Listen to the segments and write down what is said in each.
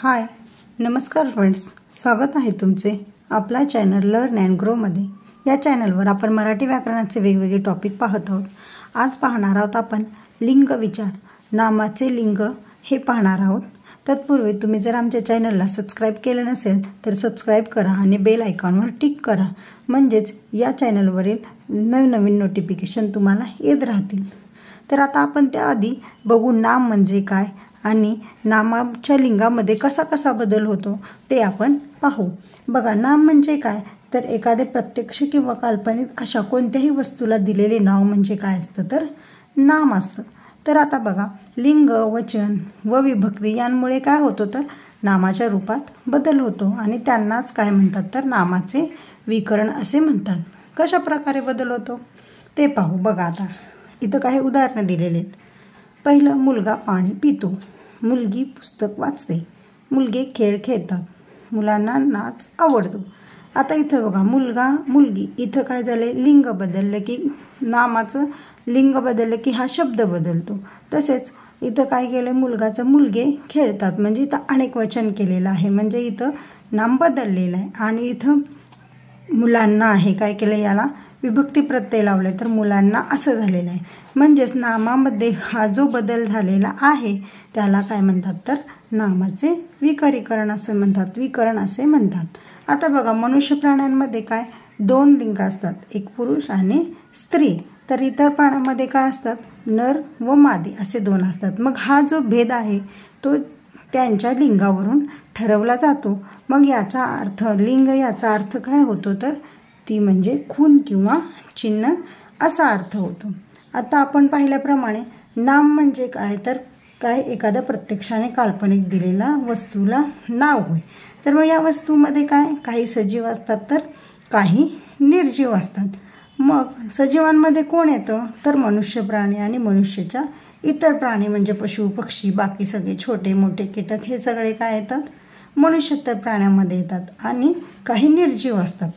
हाय नमस्कार फ्रेंड्स, स्वागत आहे तुमचे आपला चॅनल लर्न अँड ग्रो मध्ये। या चॅनलवर आपण मराठी व्याकरणाचे वेगवेगळे टॉपिक पाहत आहोत। आज पाहणार आहोत आपण लिंग विचार, नामाचे लिंग हे पाहणार आहोत। तत्पूर्वी तुम्ही जर आमच्या चॅनलला सबस्क्राइब केले नसेल तर सबस्क्राइब करा आणि बेल आयकॉनवर टिक करा, म्हणजेच या चॅनलवरील नवनवीन नोटिफिकेशन तुम्हाला येत राहतील। तर आता आपण त्याआधी बघू नाम म्हणजे काय आणि नामाच्या लिंगामध्ये कसा कसा बदल होतो ते आपण पाहू। बघा, नाम म्हणजे काय तर एखादे प्रत्यक्ष किंवा काल्पनिक अशा कोणत्याही वस्तूला दिलेले नाव म्हणजे काय असतं तर नाम असतं। तर आता बघा, लिंग, वचन व विभक्ती यांमुळे काय होतं तर नामाच्या रूपात बदल होतो आणि त्यांनाच काय म्हणतात तर नामाचे विकरण असे म्हणतात। कशा प्रकारे बदल होतो ते पाहू। बघा, आता इथं काही उदाहरणं दिलेले आहेत। पहिलं, मुलगा पाणी पितो, मुलगी पुस्तक वाचते, मुलगे खेळ खेळतात, मुलांना नाच आवडतो। आता इथं बघा, मुलगा मुलगी इथं काय झाले, लिंग बदललं की नामाचं लिंग बदललं की हा शब्द बदलतो। तसेच इथं काय केलं, मुलगाचं मुलगे खेळतात म्हणजे इथं अनेक वचन केलेलं आहे, म्हणजे इथं नाम बदललेलं आहे। आणि इथं मुलांना आहे काय केलं, याला विभक्ती प्रत्यय लावले तर मुलांना असं झालेलं आहे। म्हणजेच नामामध्ये हा जो बदल झालेला आहे त्याला काय म्हणतात तर नामाचे विकरीकरण असे म्हणतात, विकरण असे म्हणतात। आता बघा, मनुष्य प्राण्यांमध्ये काय दोन लिंग असतात, एक पुरुष आणि स्त्री। तर इतर प्राण्यांमध्ये काय असतात, नर व मादी असे दोन असतात। मग हा जो भेद आहे तो त्यांच्या लिंगावरून ठरवला जातो। मग याचा अर्थ, लिंग याचा अर्थ काय होतो तर ती म्हणजे खून किंवा चिन्ह असा अर्थ होतो। आता आपण पाहिल्याप्रमाणे नाम म्हणजे काय तर काय एखाद्या प्रत्यक्षाने काल्पनिक दिलेला वस्तूला नाव होय। तर मग या वस्तूमध्ये काय काही सजीव असतात तर काही निर्जीव असतात। मग सजीवांमध्ये कोण येतं तर मनुष्य प्राणी आणि मनुष्याच्या इतर प्राणी म्हणजे पशु पक्षी, बाकी सगळे छोटे मोठे कीटक हे सगळे काय येतात मनुष्यतर प्राण्यामध्ये येतात आणि काही निर्जीव असतात।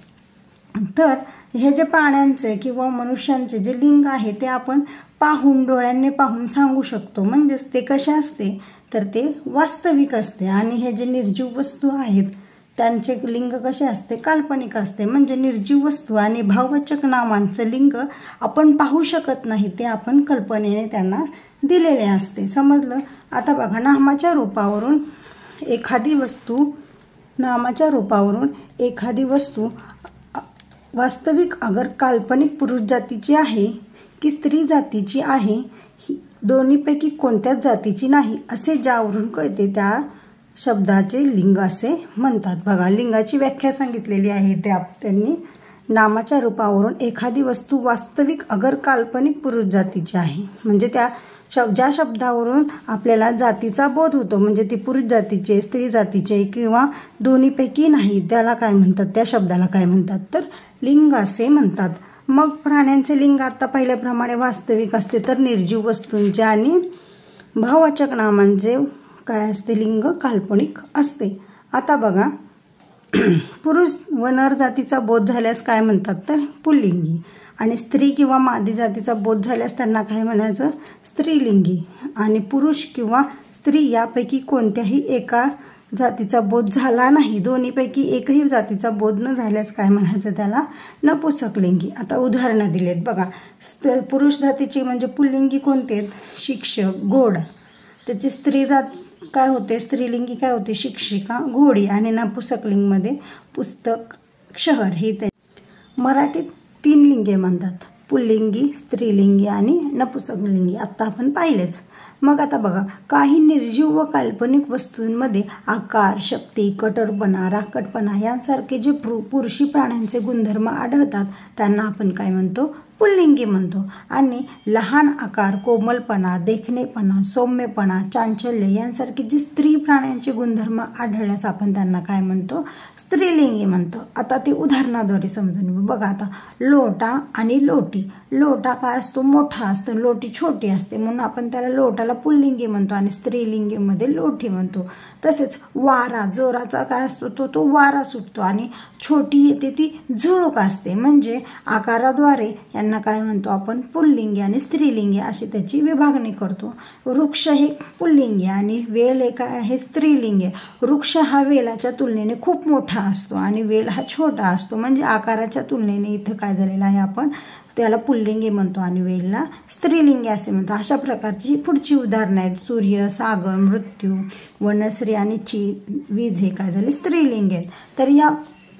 तर हे जे प्राण्यांचे किंवा मनुष्यांचे जे लिंग आहे ते आपण पाहून डोळ्यांनी पाहून सांगू शकतो, म्हणजेच ते कसे असते तर ते वास्तविक असते। आणि हे जे निर्जीव वस्तू आहेत त्यांचे लिंग कसे असते, काल्पनिक असते। म्हणजे निर्जीव वस्तू आणि भाववाचक नामांचं लिंग आपण पाहू शकत नाही, ते आपण कल्पनेने त्यांना दिलेले असते। समजलं? आता बघा, नामाच्या रूपावरून एखादी वस्तू वास्तविक अगर काल्पनिक पुरुष जातीची आहे की स्त्री जातीची आहे, दोन्हीपैकी कोणत्याच जातीची नाही असे ज्यावरून कळते त्या शब्दाचे लिंग असे म्हणतात। बघा, लिंगाची व्याख्या सांगितलेली आहे त्यांनी, नामाच्या रूपावरून एखादी वस्तू वास्तविक अगर काल्पनिक पुरुष जातीची आहे, म्हणजे त्या ज्या शब्दावरून आपल्याला जातीचा बोध होतो, म्हणजे ती पुरुष जातीचे, स्त्री जातीचे किंवा दोन्हीपैकी नाही, त्याला काय म्हणतात, त्या शब्दाला काय म्हणतात तर लिंग असे म्हणतात। मग प्राण्यांचे लिंग आता पहिल्याप्रमाणे वास्तविक असते तर निर्जीव वस्तूंचे आणि भाववाचक नामांचे काय असते लिंग काल्पनिक असते। आता बघा, पुरुष व नर जातीचा बोध झाल्यास काय म्हणतात तर पुल्लिंगी, आणि स्त्री किंवा मादी जातीचा बोध झाल्यास त्यांना काय म्हणायचं स्त्रीलिंगी। आणि पुरुष किंवा स्त्री यापैकी कोणत्याही एका जातीचा बोध झाला नाही, दोन्हीपैकी एकही जातीचा बोध न झाल्यास काय म्हणायचं त्याला नपुंसकलिंगी। आता उदाहरणं दिलेत बघा, पुरुष जातीची म्हणजे पुल्लिंगी कोणते आहेत, शिक्षक, घोडा। त्याची स्त्री जात काय होते, स्त्रीलिंगी काय होते, शिक्षिका, घोडी। आणि नपुंसकलिंगमध्ये पुस्तक, शहर हे मराठीत 3 लिंगे म्हणतात, पुल्लिंगी, स्त्रीलिंगी आणि नपुंसकलिंगी। आता आपण पाहिलेच। मग आता बघा, काही निर्जीव व काल्पनिक वस्तूंमध्ये आकार, शक्ती, कठोरपणा, राकटपणा यांसारखे जे पुरुषी प्राण्यांचे गुणधर्म आढळतात त्यांना आपण काय म्हणतो पुल्लिंगी म्हणतो। आणि लहान आकार, कोमलपणा, देखणेपणा, सौम्यपणा, चांचल्य यांसारखे जे स्त्री प्राण्यांचे गुणधर्म आढळल्यास आपण त्यांना काय म्हणतो स्त्रीलिंगी म्हणतो। आता ते उदाहरणाद्वारे समजून घेऊ। बघा, आता लोटा आणि लोटी, लोटा काय असतो मोठा असतो, लोटी छोटी असते, म्हणून आपण त्याला लोटाला पुल्लिंगी म्हणतो आणि स्त्रीलिंगीमध्ये लोटी म्हणतो। तसेच वारा, जोराचा काय असतो तो वारा सुटतो आणि छोटी येते ती झुळूक असते, म्हणजे आकाराद्वारे यांना त्यांना काय म्हणतो आपण, पुल्लिंगी आणि स्त्रीलिंगी अशी त्याची विभागणी करतो. वृक्ष हे पुल्लिंगी आणि वेल हे काय आहे, स्त्रीलिंगी. वृक्ष हा वेलाच्या तुलनेने खूप मोठा असतो आणि वेल हा छोटा असतो, म्हणजे आकाराच्या तुलनेने इथं काय झालेलं आहे, आपण त्याला पुल्लिंगी म्हणतो आणि वेलला स्त्रीलिंगी असे म्हणतो. अशा प्रकारची पुढची उदाहरणं आहेत. सूर्य, सागर, मृत्यू, वनश्री आणि वीज हे काय झाले, स्त्रीलिंगी आहेत. तर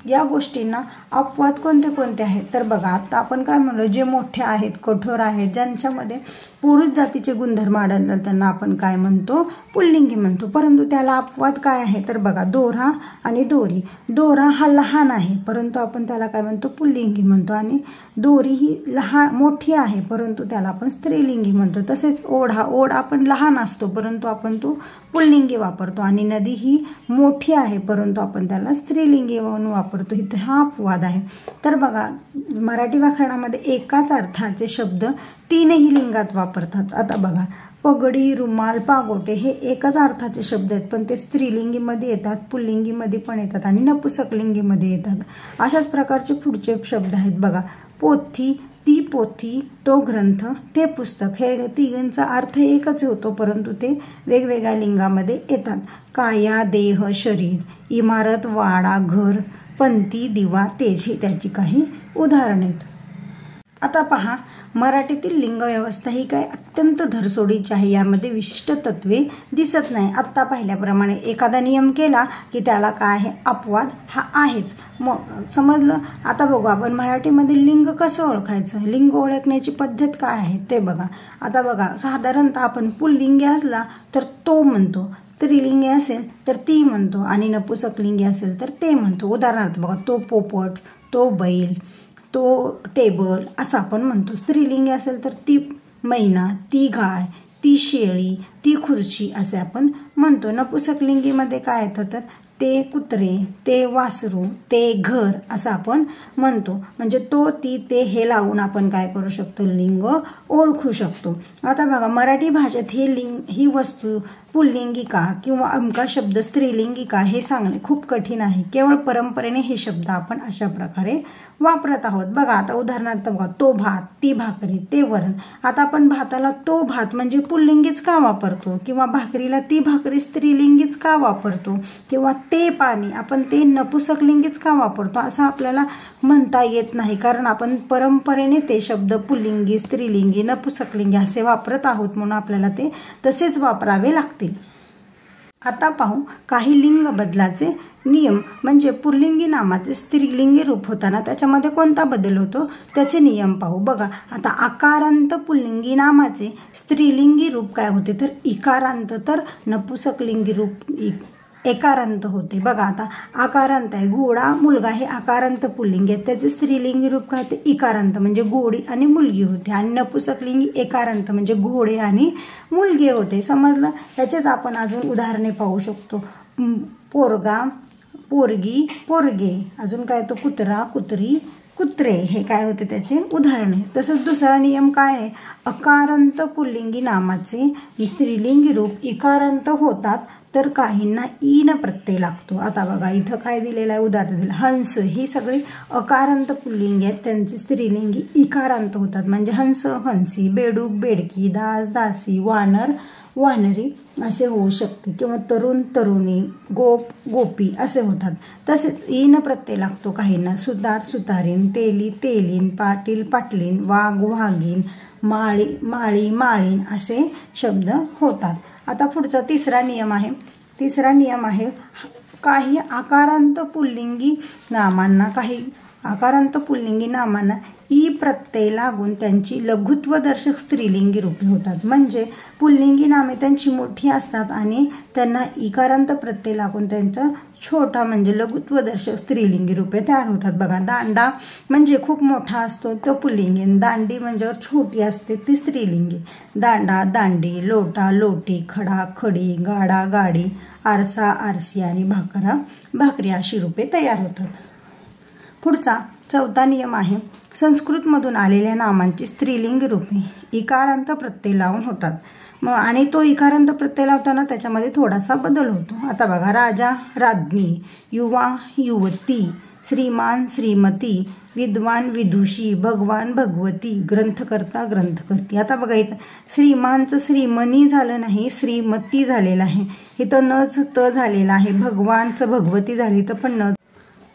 या गोष्टींना अपवाद कोणते कोणते आहेत, तर बघा आता आपण काय म्हणलो, जे मोठे आहेत, कठोर आहेत, ज्यांच्यामध्ये पुरुष जातीचे गुणधर्म आढळतात त्यांना आपण काय म्हणतो, पुल्लिंगी म्हणतो. परंतु त्याला अपवाद काय आहे, तर बघा दोरा आणि दोरी. दोरा हा लहान आहे परंतु आपण त्याला काय म्हणतो, पुल्लिंगी म्हणतो. आणि दोरी ही मोठी आहे परंतु त्याला आपण स्त्रीलिंगी म्हणतो. तसेच ओढ आपण लहान असतो परंतु आपण तो पुल्लिंगी वापरतो. आणि नदी ही मोठी आहे परंतु आपण त्याला स्त्रीलिंगी म्हणून वापरतो. इथे हा अपवाद आहे. तर बघा मराठी व्याकरणामध्ये एकाच अर्थाचे शब्द तीनही लिंगात वापरतात. आता बघा पगडी, रुमाल, पागोटे हे एकच अर्थाचे शब्द आहेत पण ते स्त्रीलिंगीमध्ये येतात, पुल्लिंगीमध्ये पण येतात आणि नपुसकलिंगीमध्ये येतात. अशाच प्रकारचे पुढचे शब्द आहेत बघा. पोथी, ती पोथी, तो ग्रंथ, ते पुस्तक. हे तिघांचा अर्थ एकच होतो परंतु ते वेगवेगळ्या लिंगामध्ये येतात. काया, देह, शरीर, इमारत, वाडा, घर, पंथी, दिवा, तेज ही त्याची काही उदाहरणे आहेत. आता पहा मराठीतील लिंग व्यवस्था ही काय अत्यंत धरसोडीची आहे. यामध्ये विशिष्ट तत्वे दिसत नाही. आत्ता पाहिल्याप्रमाणे एखादा नियम केला की त्याला काय आहे, अपवाद हा आहेच. मग समजलं. आता बघू आपण मराठीमध्ये लिंग कसं ओळखायचं, लिंग ओळखण्याची पद्धत काय आहे ते बघा. आता बघा साधारणतः आपण पुल्लिंगी असला तर तो म्हणतो, स्त्रीलिंगी असेल तर ती म्हणतो आणि नपुसकलिंगी असेल तर ते म्हणतो. उदाहरणार्थ बघा तो पोपट, तो बैल, तो टेबल असं आपण म्हणतो. स्त्रीलिंगी असेल तर ती मैना, ती गाय, ती शेळी, ती खुर्ची असे आपण म्हणतो. नपुसकलिंगीमध्ये काय येतं तर ते कुत्रे, ते वासरू, ते घर असं आपण म्हणतो. म्हणजे तो, ती, ते हे लावून आपण काय करू शकतो, लिंग ओळखू शकतो. आता बघा मराठी भाषेत ही वस्तू पुल्लिंगी का किंवा अमका शब्द स्त्रीलिंगी का हे सांगणे खूप कठीण आहे. केवळ परंपरेने हे शब्द आपण अशा प्रकारे वापरत आहोत. बघा आता उदाहरणार्थ बघा तो भात, ती भाकरी, ते वरण. आता आपण भाताला तो भात म्हणजे पुल्लिंगीच का वापरतो किंवा भाकरीला ती भाकरी स्त्रीलिंगीच का वापरतो किंवा ते पाणी आपण ते नपुसकलिंगीच का वापरतो असं आपल्याला म्हणता येत नाही. कारण आपण परंपरेने ते शब्द पुल्लिंगी, स्त्रीलिंगी, नपुसकलिंगी असे वापरत आहोत म्हणून आपल्याला ते तसेच वापरावे लागतील. आता पाहू काही लिंग बदलाचे नियम. म्हणजे पुल्लिंगी नामाचे स्त्रीलिंगी रूप होताना त्याच्यामध्ये कोणता बदल होतो त्याचे नियम पाहू. बघा आता आकारांत पुल्लिंगी नामाचे स्त्रीलिंगी रूप काय होते तर इकारांत, तर नपुसकलिंगी रूप एकारांत होते. बघा आता आकारांत आहे, घोडा, मुलगा हे आकारांत पुल्लिंगी आहेत. त्याचे स्त्रीलिंगी रूप काय होते इकारांत म्हणजे घोडी आणि मुलगी होते. आणि नपुसकलिंगी एकारांत म्हणजे घोडे आणि मुलगी होते. समजलं. याचेच आपण अजून उदाहरणे पाहू शकतो. पोरगा, पोरगी, पोरगे. अजून काय तो कुत्रा, कुत्री, कुत्रे हे काय होते त्याचे उदाहरणे. तसंच दुसरा नियम काय आहे, अकारांत पुल्लिंगी नामाचे स्त्रीलिंगी रूप इकारांत होतात तर काहींना ईन प्रत्यय लागतो. आता बघा इथं काय दिलेलं आहे उदाहरण दिलं. हंस ही सगळी अकारांत पुल्लिंगी आहेत, त्यांचे स्त्रीलिंगी इकारांत होतात. म्हणजे हंस, हंसी, बेडूक, बेडकी, दास, दासी, वानर, वानरी असे होऊ शकते. किंवा तरुण, तरुणी, गोप, गोपी असे होतात. तसेच ईन प्रत्यय लागतो काहींना. सुतार, सुतारीन, तेली, तेलीन, पाटील, पाटलीन, वाघ, वाघीन, माळी, माळी, माळीन असे शब्द होतात. आता पुढचा तिसरा नियम आहे काही आकारांत पुल्लिंगी नामांना ई प्रत्यय लागून त्यांची लघुत्वदर्शक स्त्रीलिंगी रूपे होतात. म्हणजे पुल्लिंगी नामे त्यांची मोठी असतात आणि त्यांना इकारांत प्रत्यय लागून त्यांचा छोटा म्हणजे लघुत्वदर्शक स्त्रीलिंगी रूपे तयार होतात. बघा दांडा म्हणजे खूप मोठा असतो तो पुल्लिंगी, दांडी म्हणजे छोटी असते ती स्त्रीलिंगी. दांडा, दांडी, लोटा, लोटी, खडा, खडी, गाडा, गाडी, आरसा, आरशी आणि भाकरा, भाकरी अशी रूपे तयार होतात. पुढचा चौथा नियम आहे संस्कृतमधून आलेल्या नामांची स्त्रीलिंगी रूपे इकारांत प्रत्यय लावून होतात. आणि तो इकारांत प्रत्यय लावताना त्याच्यामध्ये थोडासा बदल होतो. आता बघा राजा, राज्ञी, युवा, युवती, श्रीमान श्रीमती, विद्वान विदुषी, भगवान भगवती, ग्रंथकर्ता ग्रंथकर्ती। आता बघा इथं श्रीमानचं श्रीमणी झालं नाही, श्रीमती झालेलं आहे, इथं नच त झालेला आहे, भगवानचं भगवती झाली तर पण न।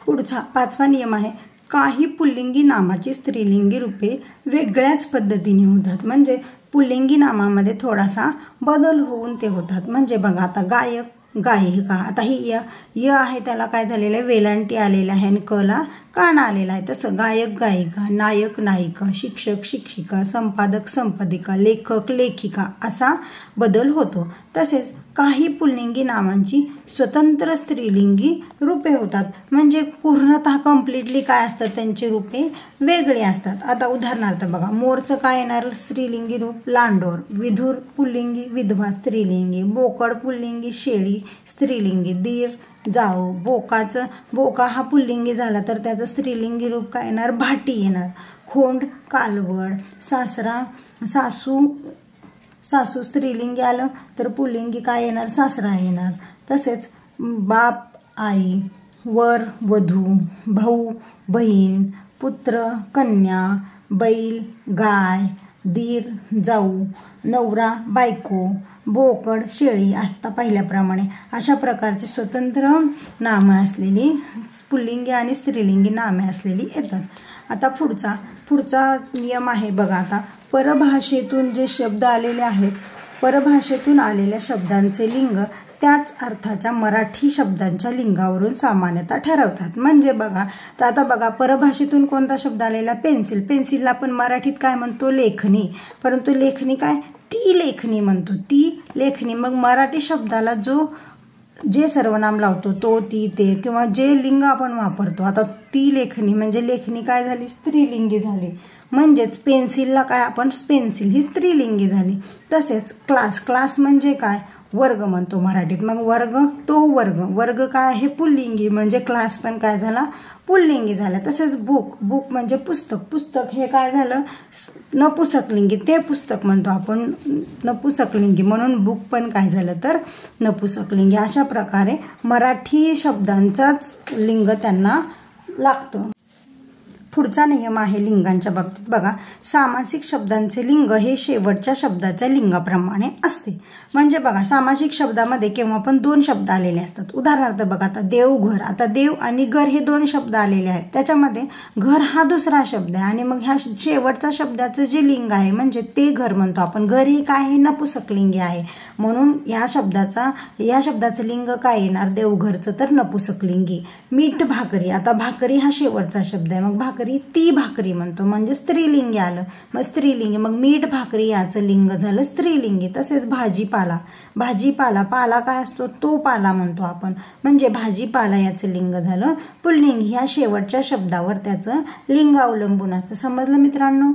पुढचा 5वा नियम आहे, काही पुल्लिंगी नामाची स्त्रीलिंगी रूपे वेगळ्याच पद्धतीने होतात, म्हणजे पुल्लिंगी नामामध्ये थोडासा बदल होऊन ते होतात। म्हणजे बघा आता गायक गायिका, आता ही य आहे त्याला काय झालेलं आहे, वेलांटी आलेला आहे आणि कला काना आलेला आहे। तसं गायक गायिका, नायक नायिका, शिक्षक शिक्षिका, संपादक संपादिका, लेखक लेखिका असा बदल होतो। तसेच काही पुल्लिंगी नामांची स्वतंत्र स्त्रीलिंगी रूपे होतात, म्हणजे पूर्णतः कम्प्लिटली काय असतात त्यांची रूपे वेगळी असतात। आता उदाहरणार्थ बघा, मोरचं काय येणार स्त्रीलिंगी रूप, लांडोर, विधुर पुल्लिंगी विधवा स्त्रीलिंगी, बोकड पुल्लिंगी शेळी स्त्रीलिंगी, दीर जाऊ, बोका हा पुल्लिंगी झाला तर त्याचं स्त्रीलिंगी रूप काय येणार, भाटी येणार, खोंड कालवड, सासरा सासू स्त्रीलिंगी आलं तर पुल्लिंगी काय येणार, सासरा येणार। तसेच बाप आई, वर वधू, भाऊ बहीण, पुत्र कन्या, बैल गाय, दीर जाऊ, नवरा बायको, बोकड शेळी, आता पाहिल्याप्रमाणे अशा प्रकारची स्वतंत्र नामे असलेली पुल्लिंगी आणि स्त्रीलिंगी नामे असलेली येतात। आता पुढचा नियम आहे बघा, आता परभाषेतून जे शब्द आलेले आहेत, परभाषेतून आलेल्या शब्दांचे लिंग त्याच अर्थाच्या मराठी शब्दांच्या लिंगावरून सामान्यता ठरवतात। म्हणजे बघा तर आता बघा परभाषेतून कोणता शब्द आलेला, पेन्सिल, पेन्सिलला आपण मराठीत काय म्हणतो, लेखणी, परंतु लेखणी काय, ती लेखणी म्हणतो, ती लेखणी। मग मराठी शब्दाला जे सर्वनाम लावतो तो ती ते किंवा जे लिंग आपण वापरतो, आता ती लेखणी म्हणजे लेखणी काय झाली, स्त्रीलिंगी झाली, म्हणजेच पेन्सिलला काय आपण पेन्सिल ही स्त्रीलिंगी झाली। तसेच क्लास म्हणजे काय, वर्ग म्हणतो मराठीत, मग वर्ग तो वर्ग काय आहे पुल्लिंगी, म्हणजे क्लास पण काय झाला पुल्लिंगी झाला। तसेच बुक म्हणजे पुस्तक हे काय झालं नपुसकलिंगी, ते पुस्तक म्हणतो आपण नपुसकलिंगी, म्हणून बुक पण काय झालं तर नपुसकलिंगी। अशा प्रकारे मराठी शब्दांचाच लिंग त्यांना लागतं। पुढचा नियम आहे लिंगांच्या बाबतीत बघा, सामासिक शब्दांचे लिंग हे शेवटच्या शब्दाच्या लिंगाप्रमाणे असते। म्हणजे बघा सामासिक शब्दामध्ये केव्हा पण 2 शब्द आलेले असतात। उदाहरणार्थ बघा आता देवघर, आता देव आणि घर हे 2 शब्द आलेले आहेत, त्याच्यामध्ये घर हा दुसरा शब्द आहे आणि मग ह्या शेवटच्या शब्दाचं जे लिंग आहे म्हणजे ते घर म्हणतो आपण, घर हे काय आहे नपुसकलिंगी आहे, म्हणून या शब्दाचं लिंग काय येणार, देवघरचं तर नपुसकलिंगी। मीठ भाकरी, आता भाकरी हा शेवटचा शब्द आहे, मग भाकरी ती भाकरी म्हणतो म्हणजे स्त्रीलिंगी आलं, मग स्त्रीलिंगी, मग मीठ भाकरी याचं लिंग झालं स्त्रीलिंगी। तसेच भाजीपाला पाला काय असतो तो पाला म्हणतो आपण, म्हणजे भाजीपाला याचं लिंग झालं पुल्लिंगी। ह्या शेवटच्या शब्दावर त्याचं लिंग अवलंबून असतं। समजलं मित्रांनो?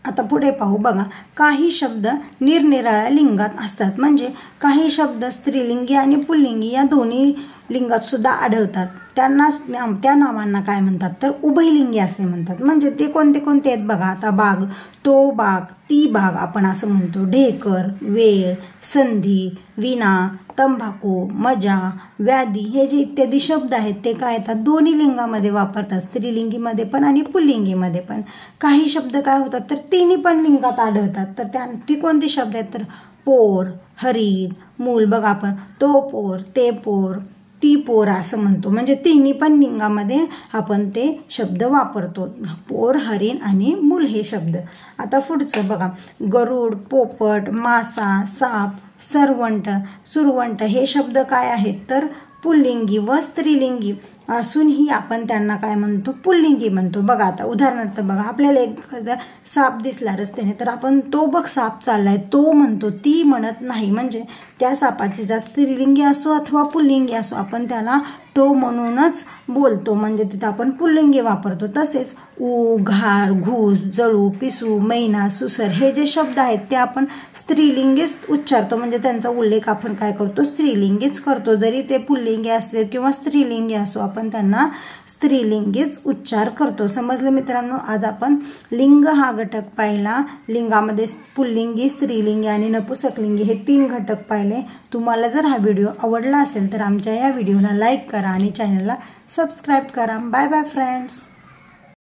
आता पुढे पाहू बघा, काही शब्द निरनिराळ्या लिंगात असतात, म्हणजे काही शब्द स्त्रीलिंगी आणि पुल्लिंगी या दोन्ही लिंगात सुद्धा आढळतात, त्या नावांना काय म्हणतात तर उभयलिंगी असे म्हणतात। म्हणजे ते कोणते आहेत बघा, आता बाग तो बाग ती बाग आपण असं म्हणतो, ढेकर वेळ संधी विना तंबाखू मजा व्याधी हे जे इत्यादी शब्द आहेत ते काय येतात दोन्ही लिंगामध्ये वापरतात, स्त्रीलिंगीमध्ये पण आणि पुल्लिंगीमध्ये पण। काही शब्द काय होतात तर तिन्ही पण लिंगात आढळतात, तर ती कोणती शब्द आहेत तर पोर हरिण मूल, बघा आपण तो पोर ते पोर ती पोर असं म्हणतो, म्हणजे तिन्ही पण लिंगामध्ये आपण ते शब्द वापरतो, पोर हरिण आणि मूल हे शब्द। आता पुढचं बघा, गरुड पोपट मासा साप सुरवंट हे शब्द काय आहेत तर पुल्लिंगी व स्त्रीलिंगी असूनही आपण त्यांना काय म्हणतो पुल्लिंगी म्हणतो। बघा आता उदाहरणार्थ बघा, आपल्याला एखादा साप दिसला रस्त्याने तर आपण तो बघ साप चाललाय तो म्हणतो, ती म्हणत नाही, म्हणजे त्या सापाची जात स्त्रीलिंगी असो अथवा पुल्लिंगी असो आपण त्याला तो म्हणूनच बोलतो, म्हणजे तिथं आपण पुल्लिंगी वापरतो। तसेच घार घूस जळू पिसू मैना सुसर हे जे शब्द आहेत ते आपण स्त्रीलिंगीच उच्चारतो, म्हणजे त्यांचा उल्लेख आपण काय करतो स्त्रीलिंगीच करतो, जरी ते पुल्लिंगी असले किंवा स्त्रीलिंगी असो आपण त्यांना स्त्रीलिंगीच उच्चार करतो। समजलं मित्रांनो? आज आपण लिंग हा घटक पाहिला, लिंगामध्ये पुल्लिंगी स्त्रीलिंगी आणि नपुसकलिंगी हे 3 घटक पाहिले। तुम्हाला जर हा व्हिडिओ आवडला असेल तर आमच्या या व्हिडिओला लाईक करा आणि चॅनलला सबस्क्राईब करा. Bye bye friends.